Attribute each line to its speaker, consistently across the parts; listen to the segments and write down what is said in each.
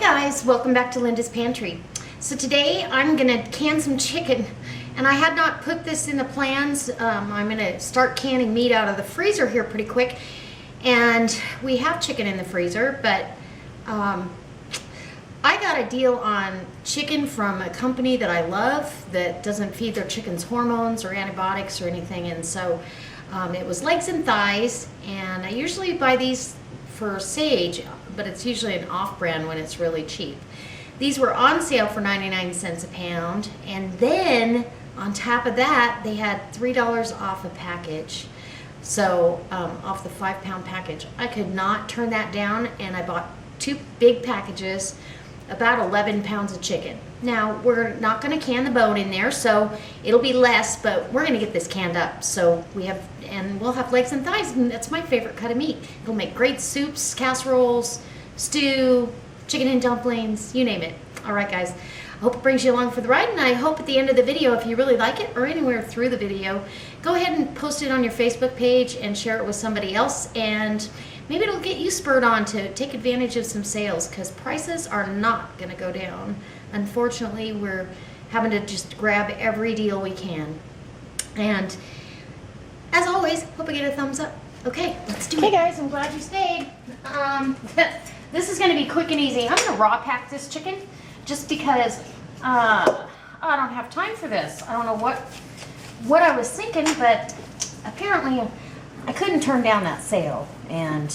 Speaker 1: guys, welcome back to Linda's Pantry. So today I'm gonna can some chicken, and I had not put this in the plans. I'm gonna start canning meat out of the freezer here pretty quick, and we have chicken in the freezer, but I got a deal on chicken from a company that I love that doesn't feed their chickens hormones or antibiotics or anything, and so it was legs and thighs, and I usually buy these for Sage, but it's usually an off-brand when it's really cheap. These were on sale for 99 cents a pound, and then on top of that they had $3 off a package, so off the 5-pound package. I could not turn that down, and I bought 2 big packages, about 11 pounds of chicken. Now we're not going to can the bone in there, so it'll be less, but we're going to get this canned up. So we'll have legs and thighs, and that's my favorite cut of meat. It'll make great soups, casseroles, stew, chicken and dumplings, you name it. All right, guys, I hope it brings you along for the ride, and I hope at the end of the video, if you really like it, or anywhere through the video, go ahead and post it on your Facebook page and share it with somebody else, and maybe it'll get you spurred on to take advantage of some sales, because prices are not going to go down. Unfortunately, we're having to just grab every deal we can. And as always, hope I get a thumbs up. Okay, let's do it. Hey guys, I'm glad you stayed. This is going to be quick and easy. I'm going to raw pack this chicken just because I don't have time for this. I don't know what I was thinking, but apparently I couldn't turn down that sale, and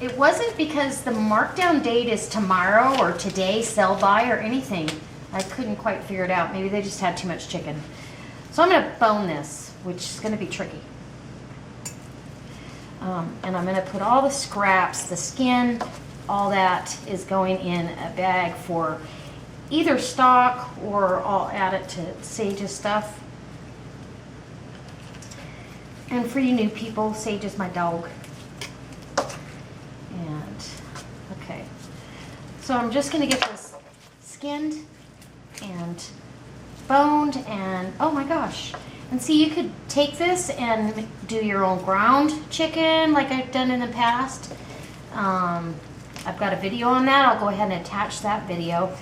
Speaker 1: it wasn't because the markdown date is tomorrow or today, sell by, or anything. I couldn't quite figure it out. Maybe they just had too much chicken. So I'm going to bone this, which is going to be tricky. And I'm going to put all the scraps, the skin, all that is going in a bag for either stock, or I'll add it to Sage's stuff. And for you new people, Sage is my dog. And, okay. So I'm just going to get this skinned and boned, and oh my gosh. And see, you could take this and do your own ground chicken like I've done in the past. I've got a video on that. I'll go ahead and attach that video.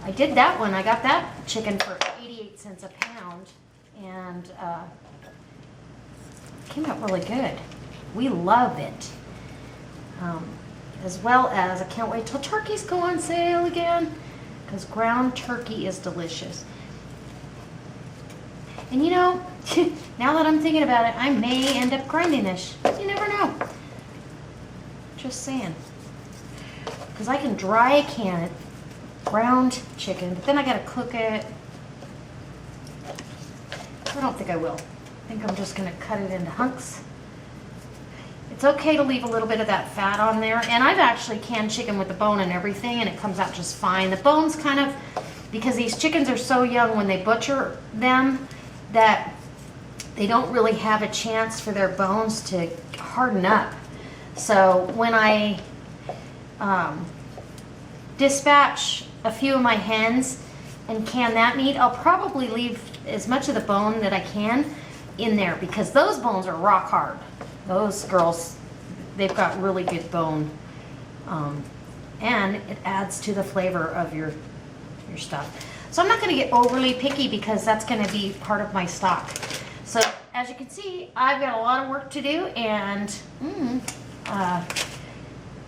Speaker 1: I did that one. I got that chicken for 88 cents a pound, and came out really good. We love it. As well as, I can't wait till turkeys go on sale again, because ground turkey is delicious. And you know, now that I'm thinking about it, I may end up grinding this. You never know. Just saying. Because I can dry can it, ground chicken, but then I gotta cook it. I don't think I will. I think I'm just going to cut it into hunks. It's okay to leave a little bit of that fat on there. And I've actually canned chicken with the bone and everything, and it comes out just fine. The bone's kind of, because these chickens are so young when they butcher them, that they don't really have a chance for their bones to harden up. So when I dispatch a few of my hens and can that meat, I'll probably leave as much of the bone that I can in there, because those bones are rock hard. Those girls, they've got really good bone, and it adds to the flavor of your stuff. So I'm not going to get overly picky, because that's going to be part of my stock. So as you can see, I've got a lot of work to do, and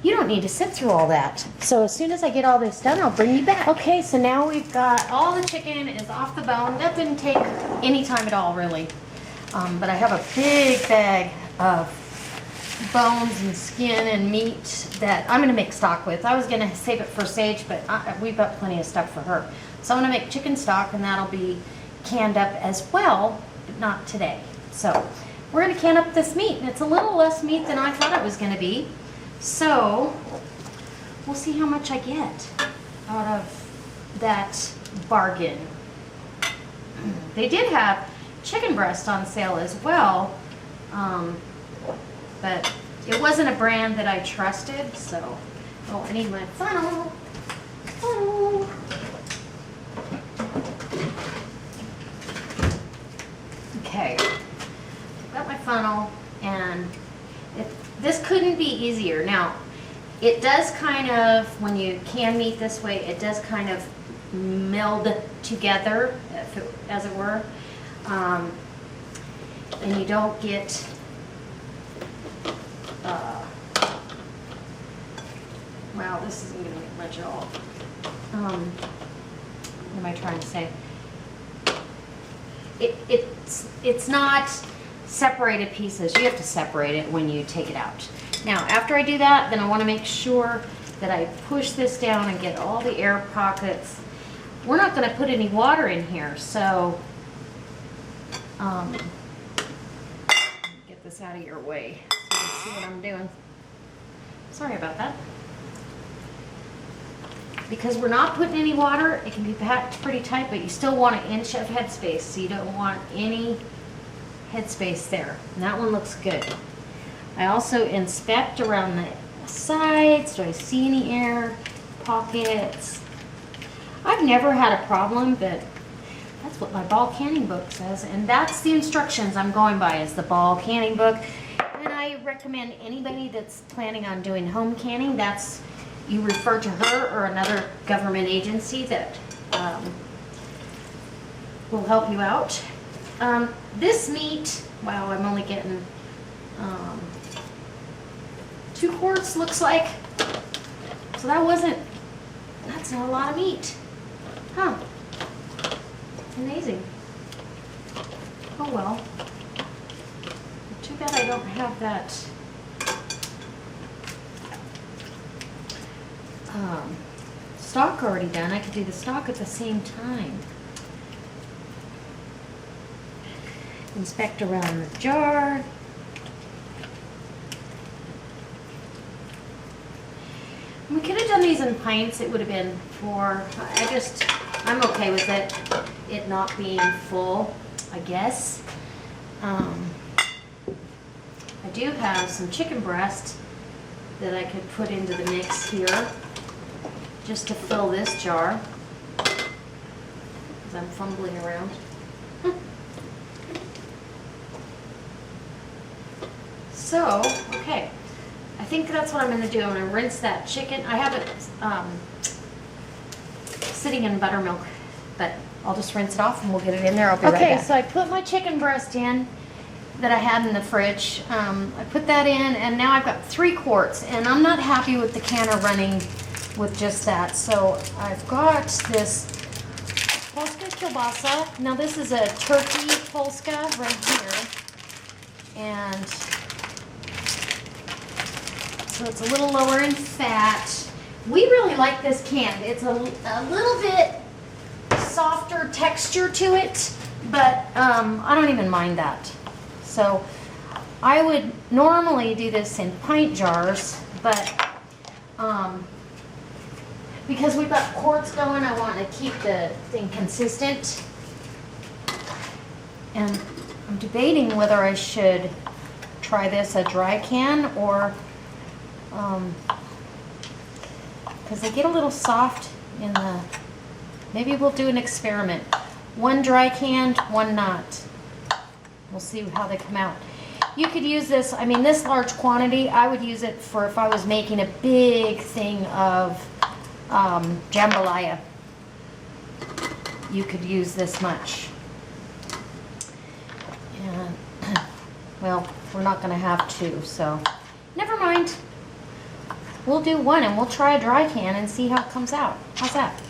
Speaker 1: you don't need to sit through all that. So as soon as I get all this done, I'll bring you back. Okay, so now we've got all the chicken is off the bone. That didn't take any time at all, really. But I have a big bag of bones and skin and meat that I'm going to make stock with. I was going to save it for Sage, but we've got plenty of stuff for her. So I'm going to make chicken stock, and that'll be canned up as well, but not today. So we're going to can up this meat, and it's a little less meat than I thought it was going to be. So we'll see how much I get out of that bargain. They did have chicken breast on sale as well, but it wasn't a brand that I trusted, so I need my funnel. Okay, I've got my funnel, and this couldn't be easier. Now, It does kind of, when you can meat this way, it does kind of meld together, as it were. And you don't get wow, this isn't going to make much at all. What am I trying to say? It's not separated pieces. You have to separate it when you take it out. Now, after I do that, then I want to make sure that I push this down and get all the air pockets. We're not going to put any water in here, so get this out of your way so you can see what I'm doing. Sorry about that. Because we're not putting any water, it can be packed pretty tight, but you still want an inch of headspace, so you don't want any headspace there. And that one looks good. I also inspect around the sides. Do I see any air pockets? I've never had a problem, but that's what my ball canning book says, and that's the instructions I'm going by, is the ball canning book. And I recommend anybody that's planning on doing home canning, that's, you refer to her or another government agency that will help you out. This meat, wow, I'm only getting 2 quarts, looks like. So that's not a lot of meat. Huh. Amazing. Oh well. Too bad I don't have that stock already done. I could do the stock at the same time. Inspect around the jar. We could have done these in pints. It would have been 4. I'm okay with it not being full, I guess. I do have some chicken breast that I could put into the mix here, just to fill this jar, because I'm fumbling around. So, okay, I think that's what I'm going to do. I'm going to rinse that chicken. I have it sitting in buttermilk, but I'll just rinse it off and we'll get it in there. I'll be right back. Okay, so I put my chicken breast in that I had in the fridge. I put that in, and now I've got 3 quarts, and I'm not happy with the canner running with just that. So I've got this Polska kielbasa. Now this is a turkey Polska right here, and so it's a little lower in fat. We really like this can. It's a little bit softer texture to it, but I don't even mind that. So I would normally do this in pint jars, but because we've got quarts going, I want to keep the thing consistent. And I'm debating whether I should try this a dry can or because they get a little soft in the, maybe we'll do an experiment. 1 dry canned, 1 not. We'll see how they come out. You could use this, I mean this large quantity, I would use it for if I was making a big thing of jambalaya. You could use this much. And, well, we're not going to have 2, so never mind. We'll do 1 and we'll try a dry can and see how it comes out. How's that?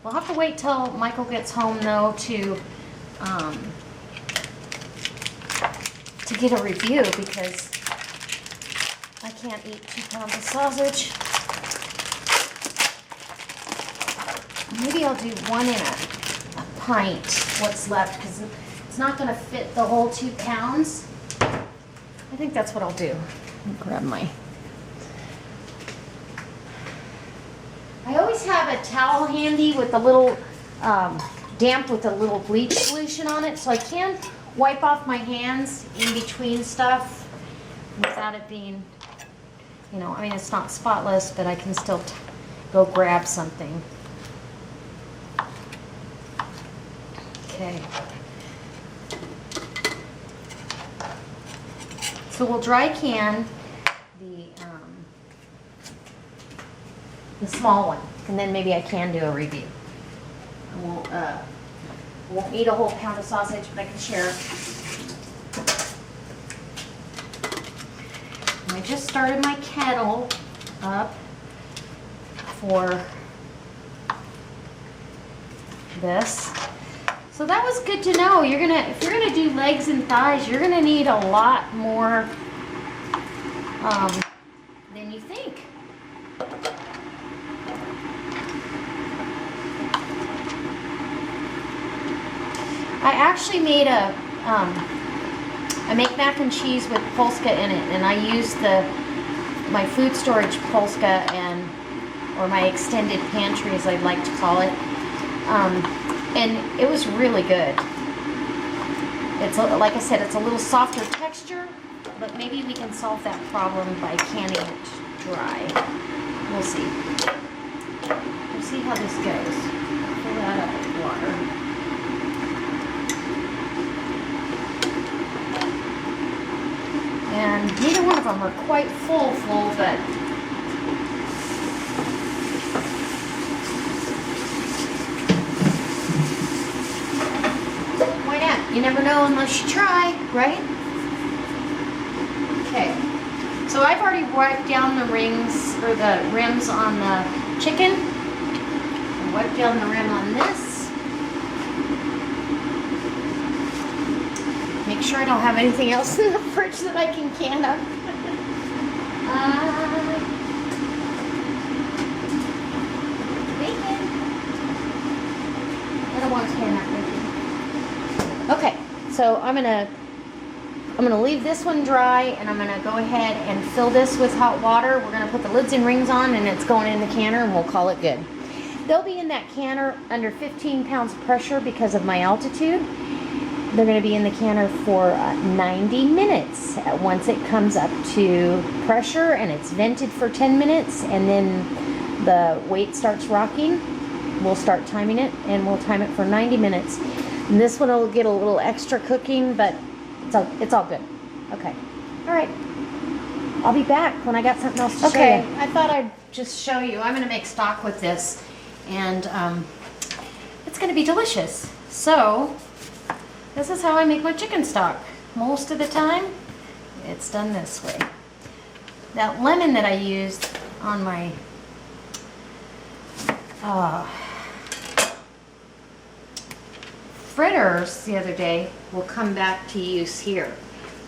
Speaker 1: We'll have to wait till Michael gets home though to get a review, because I can't eat 2 pounds of sausage. Maybe I'll do 1 in a pint, what's left, because it's not going to fit the whole 2 pounds. I think that's what I'll do. Let me grab my... I always have a towel handy with a little damp with a little bleach solution on it, so I can wipe off my hands in between stuff without it being, you know, I mean, it's not spotless, but I can still go grab something. Okay. So we'll dry can the the small one, and then maybe I can do a review. I won't eat a whole pound of sausage, but I can share. And I just started my kettle up for this. So that was good to know. If you're gonna do legs and thighs, you're gonna need a lot more than you think. I actually made I make mac and cheese with Polska in it, and I use my food storage Polska or my extended pantry, as I'd like to call it. And it was really good. It's like I said, it's a little softer texture, but maybe we can solve that problem by canning it dry. We'll see. We'll see how this goes. Fill that up with water. And neither one of them are quite full, but why not? You never know unless you try, right? Okay, so I've already wiped down the rings, or the rims on the chicken. I wiped down the rim on this. Make sure I don't have anything else in the fridge that I can can up. Bacon. I don't want to can up bacon. Okay, so I'm gonna leave this one dry, and I'm gonna go ahead and fill this with hot water. We're gonna put the lids and rings on, and it's going in the canner, and we'll call it good. They'll be in that canner under 15 pounds of pressure because of my altitude. They're going to be in the canner for 90 minutes. Once it comes up to pressure and it's vented for 10 minutes, and then the weight starts rocking, we'll start timing it, and we'll time it for 90 minutes. And this one will get a little extra cooking, but it's all good. Okay. All right. I'll be back when I got something else to show you. Okay, I thought I'd just show you. I'm going to make stock with this, and it's going to be delicious. So this is how I make my chicken stock. Most of the time, it's done this way. That lemon that I used on my fritters the other day will come back to use here.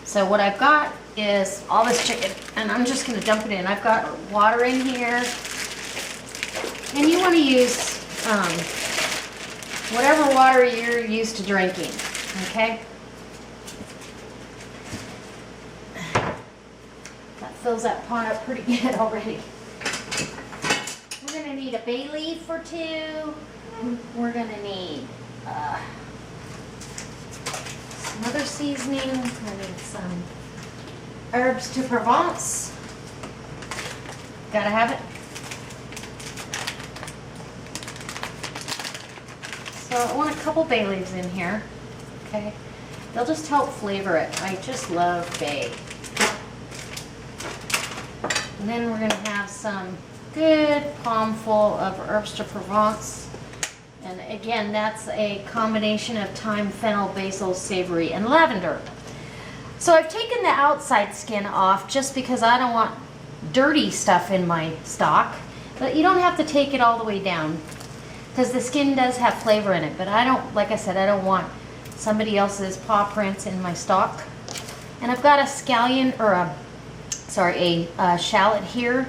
Speaker 1: So what I've got is all this chicken, and I'm just going to dump it in. I've got water in here, and you want to use whatever water you're used to drinking. Okay, that fills that pot up pretty good already. We're going to need a bay leaf or two. We're going to need some other seasoning. I need some herbs de Provence. Gotta have it. So I want a couple bay leaves in here. Okay, they'll just help flavor it. I just love bay. And then we're going to have some good palmful of herbs de Provence. And again, that's a combination of thyme, fennel, basil, savory, and lavender. So I've taken the outside skin off just because I don't want dirty stuff in my stock. But you don't have to take it all the way down, because the skin does have flavor in it. But I don't, like I said, I don't want somebody else's paw prints in my stock. And I've got a scallion, or a shallot here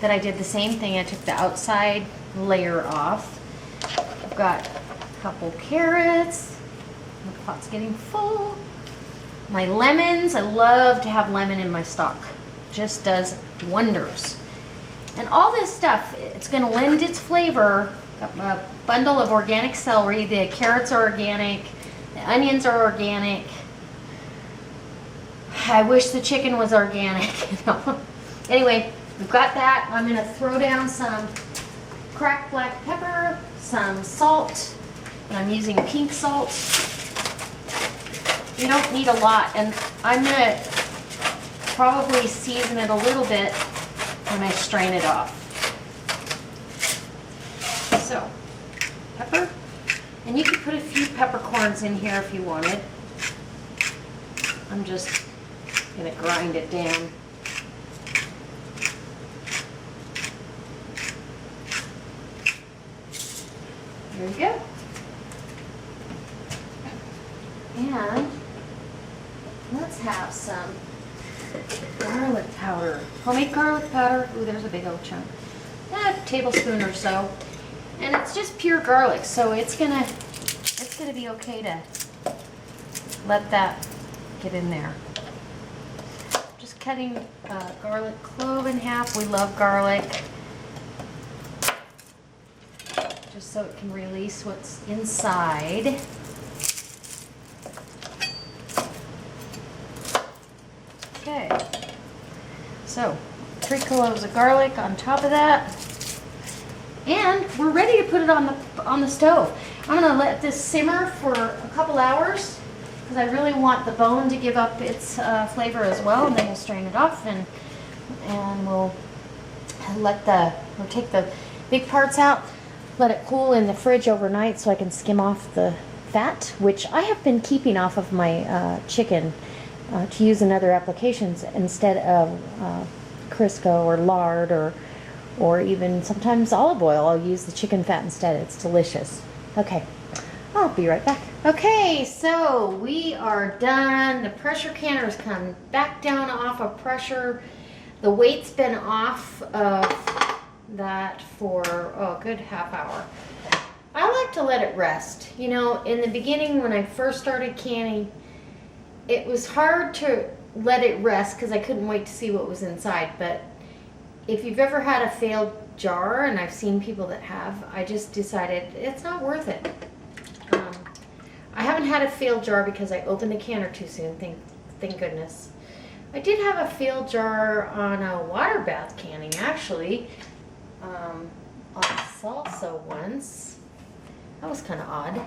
Speaker 1: that I did the same thing. I took the outside layer off. I've got a couple carrots. The pot's getting full. My lemons, I love to have lemon in my stock. Just does wonders. And all this stuff, it's going to lend its flavor. A bundle of organic celery. The carrots are organic. The onions are organic. I wish the chicken was organic. Anyway, we've got that. I'm going to throw down some cracked black pepper, some salt, and I'm using pink salt. You don't need a lot, and I'm going to probably season it a little bit when I strain it off. so pepper. And you could put a few peppercorns in here if you wanted. I'm just gonna grind it down. There you go. And let's have some garlic powder. Homemade garlic powder. Ooh, there's a big old chunk. A tablespoon or so. And it's just pure garlic, so it's gonna be okay to let that get in there. Just cutting garlic clove in half. We love garlic. Just so it can release what's inside. Okay, so 3 cloves of garlic on top of that, and we're ready to put it on the stove. I'm gonna let this simmer for a couple hours because I really want the bone to give up its flavor as well, and then we'll strain it off and we'll take the big parts out, let it cool in the fridge overnight so I can skim off the fat, which I have been keeping off of my chicken to use in other applications instead of Crisco or lard or even sometimes olive oil. I'll use the chicken fat instead. It's delicious. Okay, I'll be right back. Okay, so we are done. The pressure canner's come back down off of pressure. The weight's been off of that for a good half hour. I like to let it rest. You know, in the beginning when I first started canning, it was hard to let it rest because I couldn't wait to see what was inside. But if you've ever had a failed jar, and I've seen people that have, I just decided it's not worth it. I haven't had a failed jar because I opened the canner too soon, thank goodness. I did have a failed jar on a water bath canning, actually, on salsa once. That was kind of odd.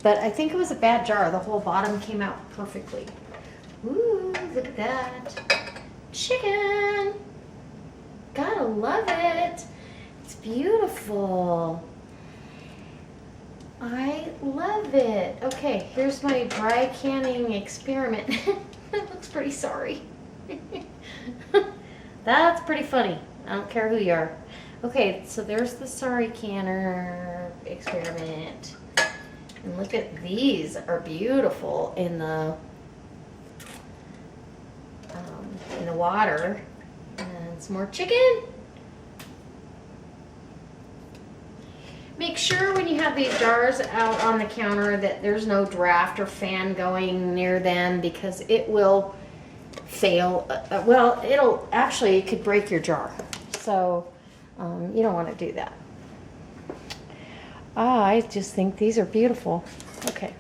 Speaker 1: But I think it was a bad jar. The whole bottom came out perfectly. Ooh, look at that. Chicken. Gotta love it. It's beautiful. I love it. Okay, here's my dry canning experiment. That looks pretty sorry. That's pretty funny. I don't care who you are. Okay, so there's the sorry canner experiment. And look at these, are beautiful in the water. And some more chicken. Make sure when you have these jars out on the counter that there's no draft or fan going near them because it will fail. Well, it could break your jar. So you don't want to do that. I just think these are beautiful. Okay.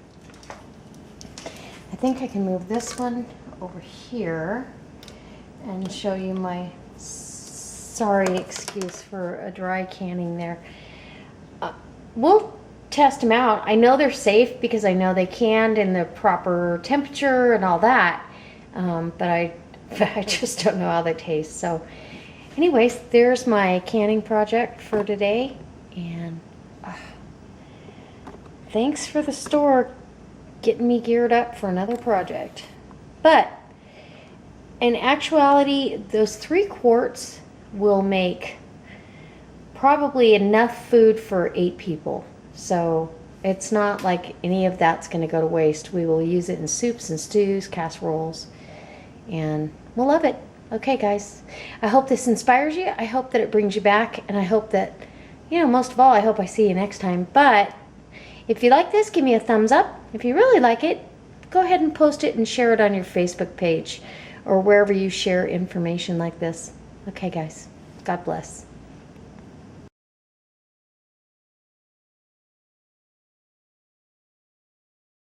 Speaker 1: I think I can move this one over here and show you my sorry excuse for a dry canning there. We'll test them out. I know they're safe because I know they canned in the proper temperature and all that. But I just don't know how they taste. So anyways, there's my canning project for today. And thanks for the store getting me geared up for another project. But in actuality, those 3 quarts will make probably enough food for 8 people. So it's not like any of that's going to go to waste. We will use it in soups and stews, casseroles, and we'll love it. Okay, guys. I hope this inspires you. I hope that it brings you back, and I hope that, most of all, I hope I see you next time. But if you like this, give me a thumbs up. If you really like it, go ahead and post it and share it on your Facebook page or wherever you share information like this. Okay, guys. God bless.